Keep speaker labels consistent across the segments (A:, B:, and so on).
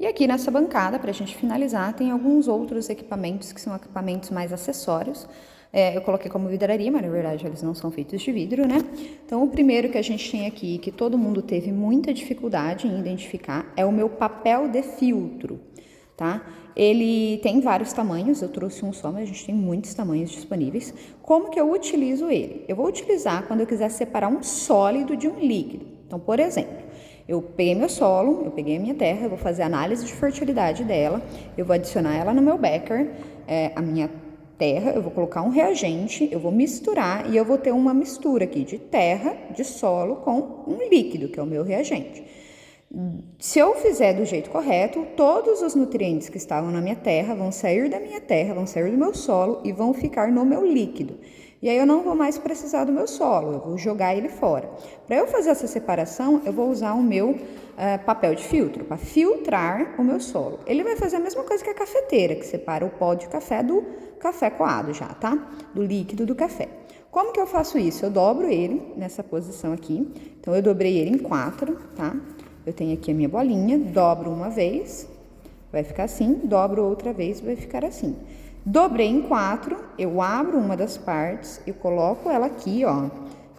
A: E aqui nessa bancada, para a gente finalizar, tem alguns outros equipamentos que são equipamentos mais acessórios. Eu coloquei como vidraria, mas na verdade eles não são feitos de vidro, né? Então o primeiro que a gente tem aqui, que todo mundo teve muita dificuldade em identificar, é o meu papel de filtro, tá? Ele tem vários tamanhos, eu trouxe um só, mas a gente tem muitos tamanhos disponíveis. Como que eu utilizo ele? Eu vou utilizar quando eu quiser separar um sólido de um líquido. Então, por exemplo, eu peguei meu solo, eu peguei a minha terra, eu vou fazer análise de fertilidade dela, eu vou adicionar ela no meu becker, a minha terra, eu vou colocar um reagente, eu vou misturar e eu vou ter uma mistura aqui de terra, de solo com um líquido, que é o meu reagente. Se eu fizer do jeito correto, todos os nutrientes que estavam na minha terra vão sair da minha terra, vão sair do meu solo e vão ficar no meu líquido. E aí eu não vou mais precisar do meu solo, eu vou jogar ele fora. Para eu fazer essa separação, eu vou usar o meu papel de filtro, para filtrar o meu solo. Ele vai fazer a mesma coisa que a cafeteira, que separa o pó de café do café coado já, tá? Do líquido do café. Como que eu faço isso? Eu dobro ele nessa posição aqui. Então, eu dobrei ele em 4, tá? Eu tenho aqui a minha bolinha, dobro uma vez, vai ficar assim, dobro outra vez, vai ficar assim. Dobrei em 4, eu abro uma das partes, eu coloco ela aqui, ó.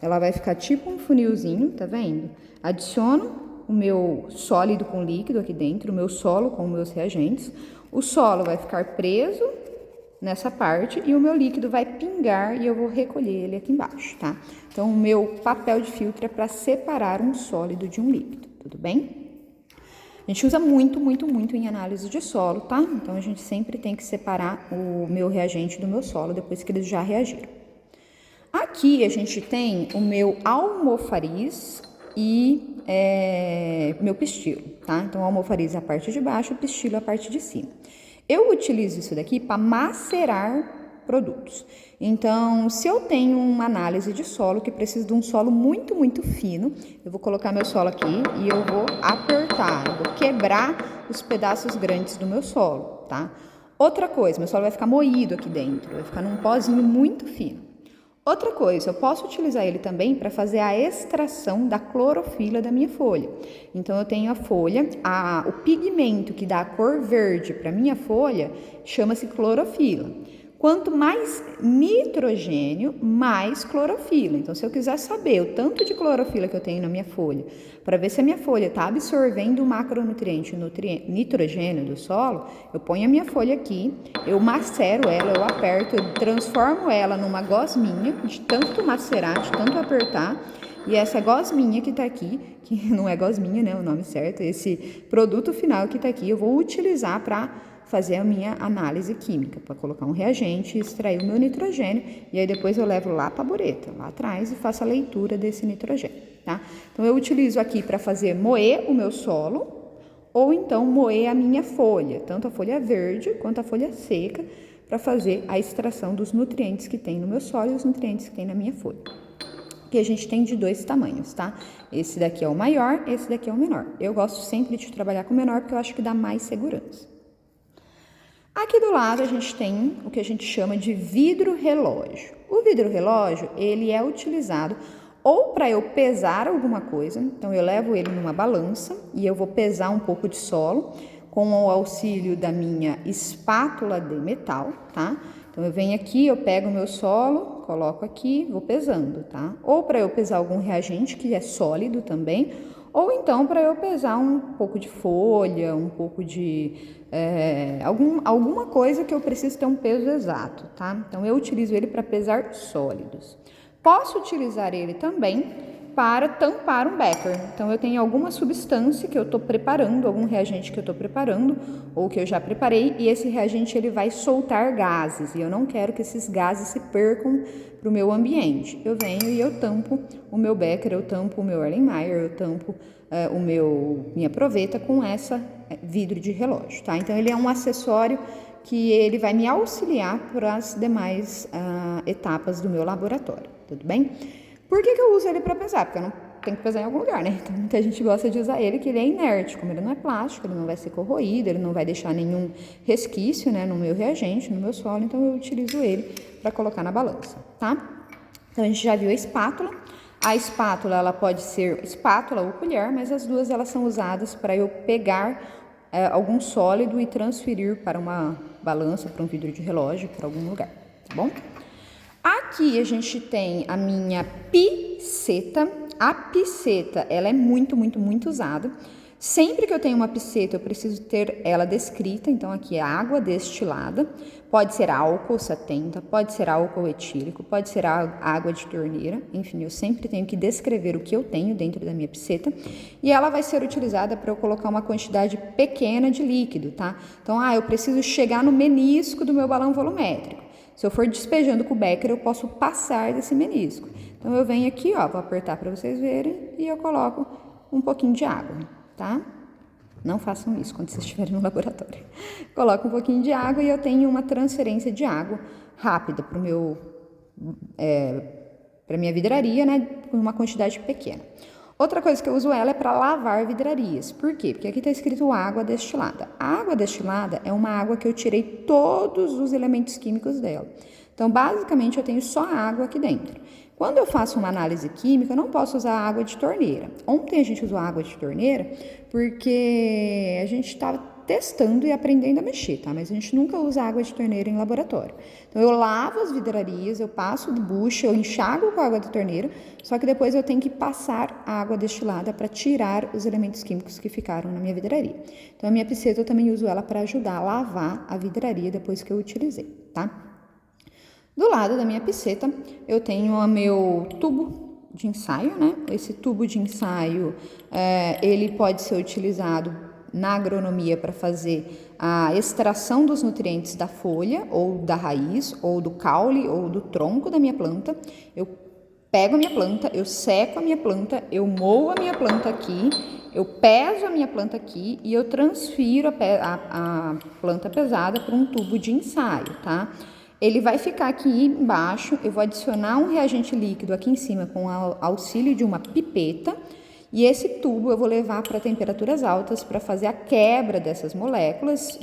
A: Ela vai ficar tipo um funilzinho, tá vendo? Adiciono o meu sólido com líquido aqui dentro, o meu solo com meus reagentes. O solo vai ficar preso nessa parte e o meu líquido vai pingar e eu vou recolher ele aqui embaixo, tá? Então, o meu papel de filtro é para separar um sólido de um líquido, tudo bem? A gente usa muito em análise de solo, tá? Então, a gente sempre tem que separar o meu reagente do meu solo depois que eles já reagiram. Aqui, a gente tem o meu almofariz e meu pistilo, tá? Então, o almofariz é a parte de baixo, o pistilo é a parte de cima. Eu utilizo isso daqui para macerar produtos. Então, se eu tenho uma análise de solo que precisa de um solo muito fino, eu vou colocar meu solo aqui e eu vou apertar, eu vou quebrar os pedaços grandes do meu solo, tá? Outra coisa, meu solo vai ficar moído aqui dentro, vai ficar num pozinho muito fino. Outra coisa, eu posso utilizar ele também para fazer a extração da clorofila da minha folha. Então, eu tenho a folha, o pigmento que dá a cor verde para minha folha chama-se clorofila. Quanto mais nitrogênio, mais clorofila. Então, se eu quiser saber o tanto de clorofila que eu tenho na minha folha, para ver se a minha folha está absorvendo o macronutriente, nitrogênio do solo, eu ponho a minha folha aqui, eu macero ela, eu aperto, eu transformo ela numa gosminha, de tanto macerar, de tanto apertar, e essa gosminha que tá aqui, que não é gosminha, né, o nome certo, esse produto final que tá aqui, eu vou utilizar para fazer a minha análise química, para colocar um reagente, extrair o meu nitrogênio, e aí depois eu levo lá para a bureta, lá atrás, e faço a leitura desse nitrogênio, tá? Então, eu utilizo aqui para fazer moer o meu solo, ou então moer a minha folha, tanto a folha verde quanto a folha seca, para fazer a extração dos nutrientes que tem no meu solo e os nutrientes que tem na minha folha. Que a gente tem de 2 tamanhos, tá? Esse daqui é o maior, esse daqui é o menor. Eu gosto sempre de trabalhar com o menor, porque eu acho que dá mais segurança. Aqui do lado a gente tem o que a gente chama de vidro relógio. O vidro relógio, ele é utilizado ou para eu pesar alguma coisa, então eu levo ele numa balança e eu vou pesar um pouco de solo com o auxílio da minha espátula de metal, tá? Então eu venho aqui, eu pego o meu solo, coloco aqui, vou pesando, tá? Ou para eu pesar algum reagente que é sólido também, ou então para eu pesar um pouco de folha, um pouco de alguma coisa que eu preciso ter um peso exato, tá? Então, eu utilizo ele para pesar sólidos. Posso utilizar ele também para tampar um becker. Então, eu tenho alguma substância que eu estou preparando, algum reagente que eu estou preparando, ou que eu já preparei, e esse reagente ele vai soltar gases, e eu não quero que esses gases se percam para o meu ambiente. Eu venho e eu tampo o meu becker, eu tampo o meu Erlenmeyer, eu tampo minha proveta com essa vidro de relógio, tá? Então, ele é um acessório que ele vai me auxiliar para as demais etapas do meu laboratório, tudo bem? Por que eu uso ele para pesar? Porque eu não tenho que pesar em algum lugar, né? Então, muita gente gosta de usar ele, que ele é inerte, como ele não é plástico, ele não vai ser corroído, ele não vai deixar nenhum resquício, né, no meu reagente, no meu solo, então eu utilizo ele para colocar na balança, tá? Então, a gente já viu a espátula. A espátula, ela pode ser espátula ou colher, mas as duas elas são usadas para eu pegar algum sólido e transferir para uma balança, para um vidro de relógio, para algum lugar, tá bom? Aqui a gente tem a minha piceta. A piceta, ela é muito, muito, muito usada. Sempre que eu tenho uma piceta, eu preciso ter ela descrita. Então, aqui é água destilada. Pode ser álcool 70, pode ser álcool etílico, pode ser água de torneira. Enfim, eu sempre tenho que descrever o que eu tenho dentro da minha piceta. E ela vai ser utilizada para eu colocar uma quantidade pequena de líquido, tá? Então, eu preciso chegar no menisco do meu balão volumétrico. Se eu for despejando com o becker, eu posso passar desse menisco. Então, eu venho aqui, vou apertar para vocês verem, e eu coloco um pouquinho de água, tá? Não façam isso quando vocês estiverem no laboratório. Coloco um pouquinho de água e eu tenho uma transferência de água rápida para minha vidraria, né? Com uma quantidade pequena. Outra coisa que eu uso ela é para lavar vidrarias. Por quê? Porque aqui está escrito água destilada. A água destilada é uma água que eu tirei todos os elementos químicos dela. Então, basicamente, eu tenho só água aqui dentro. Quando eu faço uma análise química, eu não posso usar água de torneira. Ontem a gente usou água de torneira porque a gente estava testando e aprendendo a mexer, tá? Mas a gente nunca usa água de torneira em laboratório. Então, eu lavo as vidrarias, eu passo de bucha, eu enxago com a água da torneira, só que depois eu tenho que passar a água destilada para tirar os elementos químicos que ficaram na minha vidraria. Então, a minha piceta eu também uso ela para ajudar a lavar a vidraria depois que eu utilizei, tá? Do lado da minha piceta, eu tenho o meu tubo de ensaio, né? Esse tubo de ensaio, ele pode ser utilizado na agronomia para fazer a extração dos nutrientes da folha, ou da raiz, ou do caule, ou do tronco da minha planta. Eu pego a minha planta, eu seco a minha planta, eu moo a minha planta aqui, eu peso a minha planta aqui e eu transfiro a planta pesada para um tubo de ensaio, tá? Ele vai ficar aqui embaixo, eu vou adicionar um reagente líquido aqui em cima com auxílio de uma pipeta. E esse tubo eu vou levar para temperaturas altas para fazer a quebra dessas moléculas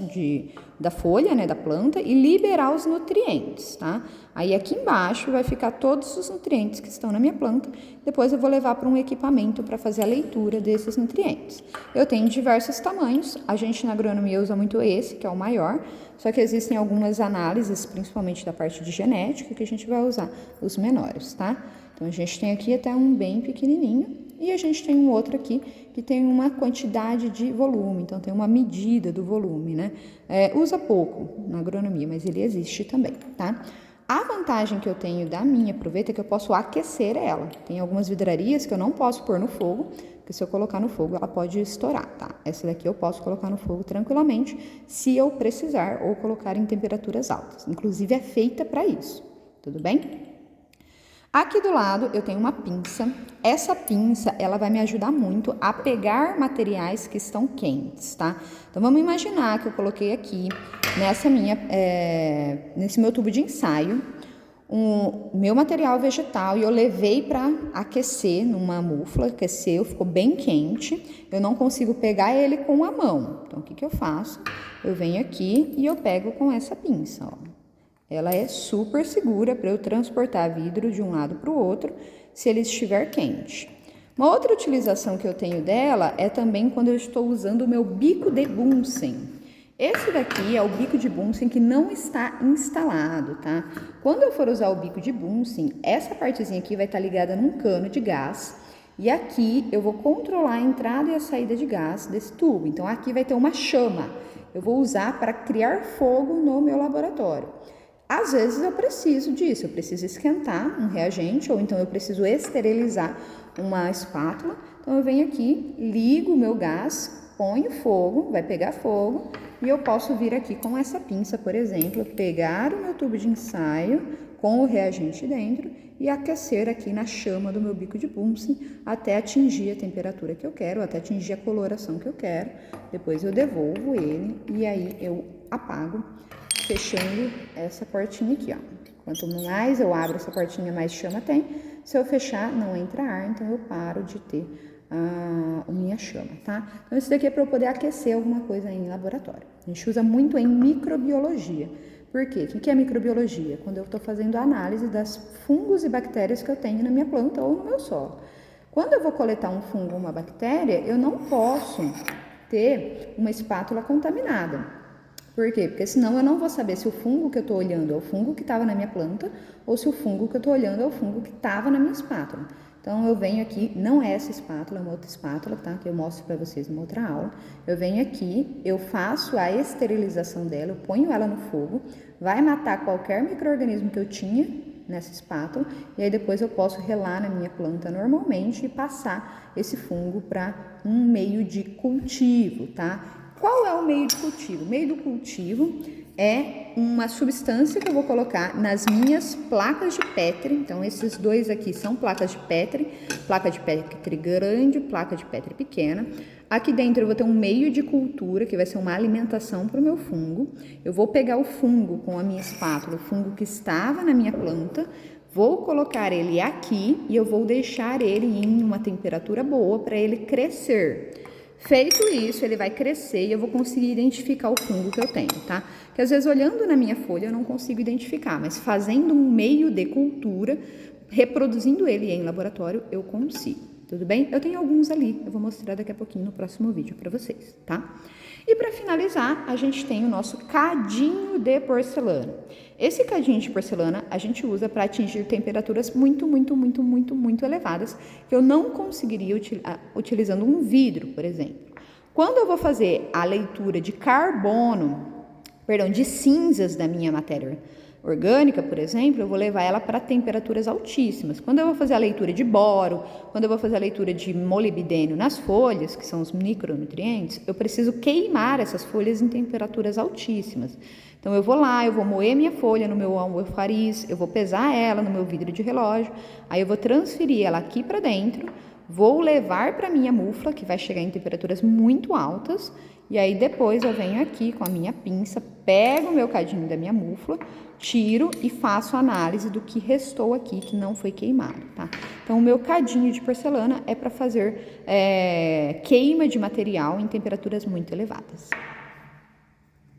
A: da folha, né, da planta, e liberar os nutrientes, tá? Aí aqui embaixo vai ficar todos os nutrientes que estão na minha planta. Depois eu vou levar para um equipamento para fazer a leitura desses nutrientes. Eu tenho diversos tamanhos, a gente na agronomia usa muito esse, que é o maior, só que existem algumas análises, principalmente da parte de genética, que a gente vai usar os menores, tá? Então a gente tem aqui até um bem pequenininho. E a gente tem um outro aqui que tem uma quantidade de volume, então tem uma medida do volume, né? Usa pouco na agronomia, mas ele existe também, tá? A vantagem que eu tenho da minha proveta é que eu posso aquecer ela. Tem algumas vidrarias que eu não posso pôr no fogo, porque se eu colocar no fogo ela pode estourar, tá? Essa daqui eu posso colocar no fogo tranquilamente, se eu precisar, ou colocar em temperaturas altas. Inclusive é feita para isso, tudo bem? Aqui do lado eu tenho uma pinça. Essa pinça, ela vai me ajudar muito a pegar materiais que estão quentes, tá? Então, vamos imaginar que eu coloquei aqui, nesse meu tubo de ensaio, meu material vegetal e eu levei para aquecer numa mufla, aqueceu, ficou bem quente. Eu não consigo pegar ele com a mão. Então, o que eu faço? Eu venho aqui e eu pego com essa pinça, ó. Ela é super segura para eu transportar vidro de um lado para o outro, se ele estiver quente. Uma outra utilização que eu tenho dela é também quando eu estou usando o meu bico de Bunsen. Esse daqui é o bico de Bunsen que não está instalado, tá? Quando eu for usar o bico de Bunsen, essa partezinha aqui vai estar ligada num cano de gás. E aqui eu vou controlar a entrada e a saída de gás desse tubo. Então, aqui vai ter uma chama. Eu vou usar para criar fogo no meu laboratório. Às vezes eu preciso disso, eu preciso esquentar um reagente ou então eu preciso esterilizar uma espátula. Então eu venho aqui, ligo o meu gás, ponho fogo, vai pegar fogo e eu posso vir aqui com essa pinça, por exemplo, pegar o meu tubo de ensaio com o reagente dentro e aquecer aqui na chama do meu bico de Bunsen até atingir a temperatura que eu quero, até atingir a coloração que eu quero. Depois eu devolvo ele e aí eu apago, fechando essa portinha aqui, ó. Quanto mais eu abro essa portinha, mais chama tem. Se eu fechar, não entra ar, então eu paro de ter a minha chama, tá? Então, isso daqui é para eu poder aquecer alguma coisa em laboratório. A gente usa muito em microbiologia. Por quê? O que é microbiologia? Quando eu estou fazendo a análise das fungos e bactérias que eu tenho na minha planta ou no meu solo. Quando eu vou coletar um fungo ou uma bactéria, eu não posso ter uma espátula contaminada. Por quê? Porque senão eu não vou saber se o fungo que eu estou olhando é o fungo que estava na minha planta ou se o fungo que eu estou olhando é o fungo que estava na minha espátula. Então, eu venho aqui, não é essa espátula, é uma outra espátula, tá? Que eu mostro para vocês numa outra aula. Eu venho aqui, eu faço a esterilização dela, eu ponho ela no fogo, vai matar qualquer micro-organismo que eu tinha nessa espátula, e aí depois eu posso relar na minha planta normalmente e passar esse fungo para um meio de cultivo, tá? Qual é o meio de cultivo? O meio do cultivo é uma substância que eu vou colocar nas minhas placas de Petri. Então, esses dois aqui são placas de Petri, placa de Petri grande, placa de Petri pequena. Aqui dentro eu vou ter um meio de cultura, que vai ser uma alimentação para o meu fungo. Eu vou pegar o fungo com a minha espátula, o fungo que estava na minha planta, vou colocar ele aqui e eu vou deixar ele em uma temperatura boa para ele crescer. Feito isso, ele vai crescer e eu vou conseguir identificar o fungo que eu tenho, tá? Que às vezes olhando na minha folha eu não consigo identificar, mas fazendo um meio de cultura, reproduzindo ele em laboratório, eu consigo. Tudo bem? Eu tenho alguns ali, eu vou mostrar daqui a pouquinho no próximo vídeo para vocês, tá? E para finalizar, a gente tem o nosso cadinho de porcelana. Esse cadinho de porcelana a gente usa para atingir temperaturas muito elevadas, que eu não conseguiria utilizando um vidro, por exemplo. Quando eu vou fazer a leitura de de cinzas da minha matéria orgânica, por exemplo, eu vou levar ela para temperaturas altíssimas. Quando eu vou fazer a leitura de boro, quando eu vou fazer a leitura de molibdênio nas folhas, que são os micronutrientes, eu preciso queimar essas folhas em temperaturas altíssimas. Então, eu vou lá, eu vou moer minha folha no meu almofariz, eu vou pesar ela no meu vidro de relógio, aí eu vou transferir ela aqui para dentro, vou levar para minha mufla, que vai chegar em temperaturas muito altas, e aí depois eu venho aqui com a minha pinça, pego o meu cadinho da minha mufla, tiro e faço análise do que restou aqui, que não foi queimado, tá? Então, o meu cadinho de porcelana é para fazer queima de material em temperaturas muito elevadas.